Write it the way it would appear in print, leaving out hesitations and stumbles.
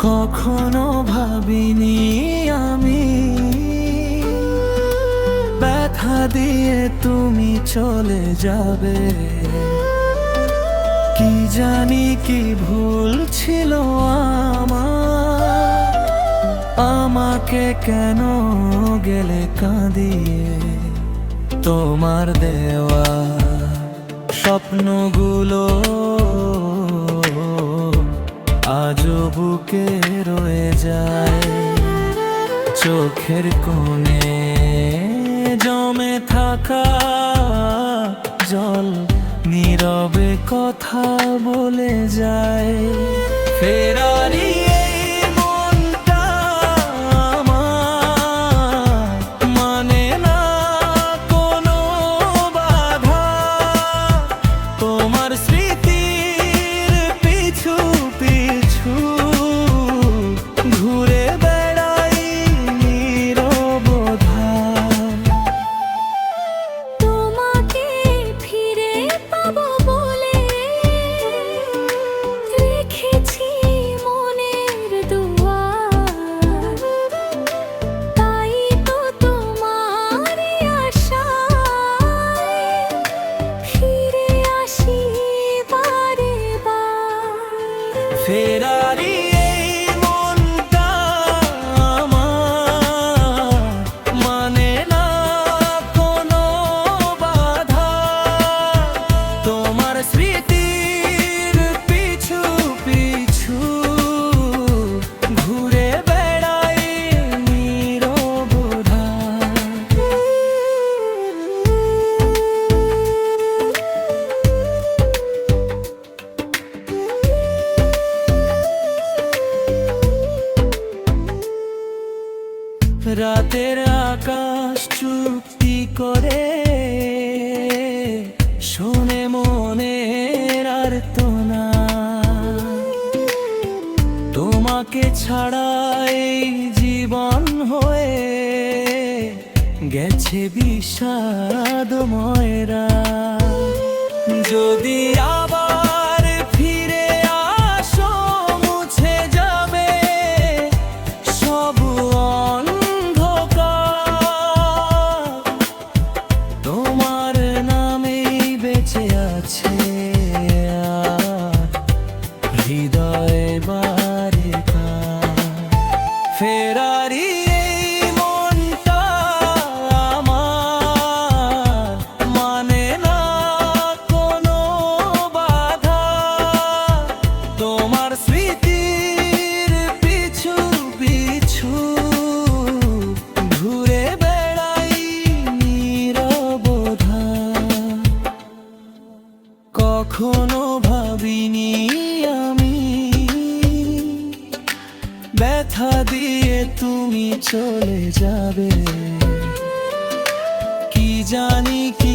কখনো ভাবিনি আমি ব্যথা দিয়ে তুমি চলে যাবে। কি জানি কি ভুল ছিল আমার, আমাকে কেন গেলে কাঁদিয়ে। তোমার দেওয়া স্বপ্নগুলো আজও বুকে রয়ে যায়। চোখের কোণে জমে থাকা জল নীরবে কথা বলে যায়। ফেরারি এই মনটা আমার মানে না কোনো বাধা। তোমার স্মৃতির পিছু পিছু ঘুরে বেড়াই নীরবতা। তোমাকে ফিরে পাবো বলে রেখেছি মনের দুয়ার। তাই তো তোমারই আশায় ফিরে আসি বারে বার। ফেরারি এই মনটা আমার মানে না কোনো বাধা। তোমার স্মৃতির পিছু পিছু ঘুরে বেড়াই নীরবতা। রাতের আকাশ চুক্তি করে শোনে মনের আর্তনা। তোমাকে ছাড়া এই জীবন হয়ে গেছে বিষাদময়রা। যদি আবার ফিরে আসো মুছে যাবে সব অন্ধকার। তোমার নামেই বেঁচে আছে হৃদয়ে বারেকার। ফেরারি এই মনটা আমার মানে না কোনো বাধা। তোমার স্মৃতির পিছু পিছু ঘুরে বেড়াই নীরবতা। কখনো ভাবিনি আমি ব্যথা দিয়ে তুমি চলে যাবে। কি জানি কি